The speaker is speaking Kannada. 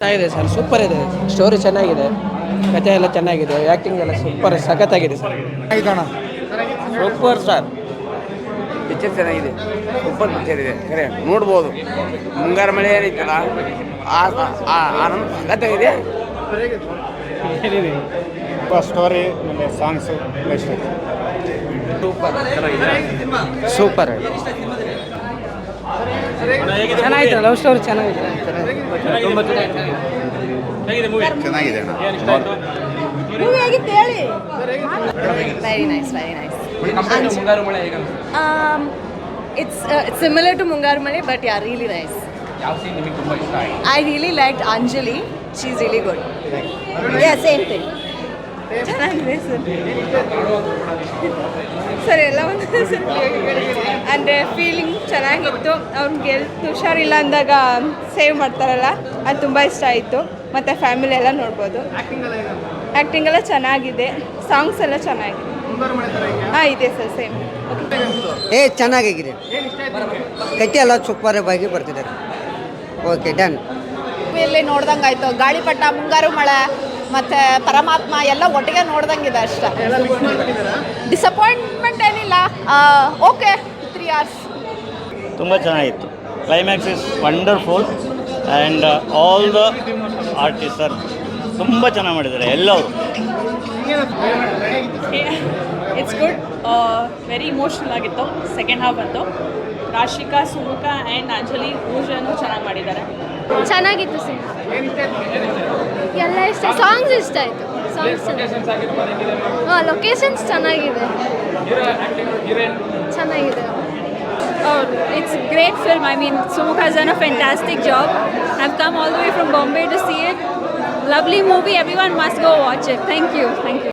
ಚೆನ್ನಾಗಿದೆ ಸರ್, ಸೂಪರ್ ಇದೆ. ಸ್ಟೋರಿ ಚೆನ್ನಾಗಿದೆ, ಕಥೆ ಎಲ್ಲ ಚೆನ್ನಾಗಿದೆ, ಆ್ಯಕ್ಟಿಂಗ್ ಎಲ್ಲ ಸೂಪರ್ ಸಖತ್ತಾಗಿದೆ ಸರ್. ಸೂಪರ್ ಸರ್, ಪಿಕ್ಚರ್ ಚೆನ್ನಾಗಿದೆ, ಸೂಪರ್ ಪಿಕ್ಚರ್ ಇದೆ. ಖರೆ ನೋಡ್ಬೋದು. ಮುಂಗಾರು ಮಳೆ ಏನೈತಲ್ಲ ಆನಂದ ಸಖತ್ತಾಗಿದೆ. ಸ್ಟೋರಿ ಆಮೇಲೆ ಸಾಂಗ್ಸು ಇಷ್ಟ. ಸೂಪರ್ ಸೂಪರ್ ಚೆನ್ನಾಗಿದೆ, ಲವ್ ಸ್ಟೋರಿ ಚೆನ್ನಾಗಿದೆ, ತುಂಬ ಚೆನ್ನಾಗಿದೆ ಮೂವಿ ಆಗಿತ್ತು ಹೇಳಿ. Very nice, very nice. ಮುಂಗಾರು ಮಳೆ ಹೇಗೆ It's similar to Mungaru Male, but yeah, really nice. ಯಾವ ಸೀನ್ ನಿಮಗೆ ತುಂಬ ಇಷ್ಟ ಆಯಿತು? I really liked Anjali. She's really good. Yeah, same thing. ಚೆನ್ನಾಗಿದೆ ಸರ್. ಸರ್ ಎಲ್ಲ ಒಂದು ಅಂದರೆ ಫೀಲಿಂಗ್ ಚೆನ್ನಾಗಿತ್ತು. ಅವ್ನಿಗೆ ಹುಷಾರಿಲ್ಲ ಅಂದಾಗ ಸೇವ್ ಮಾಡ್ತಾರಲ್ಲ, ಅದು ತುಂಬ ಇಷ್ಟ ಆಯಿತು. ಮತ್ತು ಫ್ಯಾಮಿಲಿ ಎಲ್ಲ ನೋಡ್ಬೋದು. ಆ್ಯಕ್ಟಿಂಗ್ ಎಲ್ಲ ಚೆನ್ನಾಗಿದೆ, ಸಾಂಗ್ಸ್ ಎಲ್ಲ ಚೆನ್ನಾಗಿದೆ. ಹಾಂ ಇದೆ ಸರ್, ಸೇಮ್. ಚೆನ್ನಾಗಿದೆ, ಕಟ್ಟಿ ಎಲ್ಲ ಸೂಪರ್ ಆಗಿ ಬರ್ತಿದ್ದಾರೆ. Okay, done. ಇಲ್ಲಿ ನೋಡ್ದಂಗೆ ಆಯಿತು. ಗಾಳಿಪಟ, ಮುಂಗಾರು ಮಳೆ ಮತ್ತು ಪರಮಾತ್ಮ ಎಲ್ಲ ಒಟ್ಟಿಗೆ ನೋಡ್ದಂಗಿದೆ ಅಷ್ಟೇ. ಡಿಸಪಾಯಿಂಟ್ಮೆಂಟ್ ಏನಿಲ್ಲ. Okay, 3 hours. ತುಂಬ ಚೆನ್ನಾಗಿತ್ತು. Climax is wonderful and all the ಆರ್ಟಿಸ್ಟರ್ ತುಂಬ ಚೆನ್ನಾಗಿ ಮಾಡಿದ್ದಾರೆ ಎಲ್ಲರೂ. ಇಟ್ಸ್ ಗುಡ್, ವೆರಿ ಇಮೋಷ್ನಲ್ ಆಗಿತ್ತು. ಸೆಕೆಂಡ್ ಹಾಫ್ ಬಂತು. ರಾಶಿಕಾ, ಸುಮುಖಾ ಆ್ಯಂಡ್ ಅಂಜಲಿ ಮೂರು ಚೆನ್ನಾಗಿ ಮಾಡಿದ್ದಾರೆ. ಚೆನ್ನಾಗಿತ್ತು ಸರ್, ಎಲ್ಲ ಇಷ್ಟ. ಸಾಂಗ್ಸ್ ಇಷ್ಟ ಆಯಿತು. ಸಾಂಗ್ಸ್ ಹಾಂ, ಲೊಕೇಶನ್ಸ್ ಚೆನ್ನಾಗಿದೆ, ಚೆನ್ನಾಗಿದೆ. It's a great film. I mean, Sumukha has done a fantastic job. I've come all the way from Bombay to see it. Lovely movie. Everyone must go watch it. Thank you.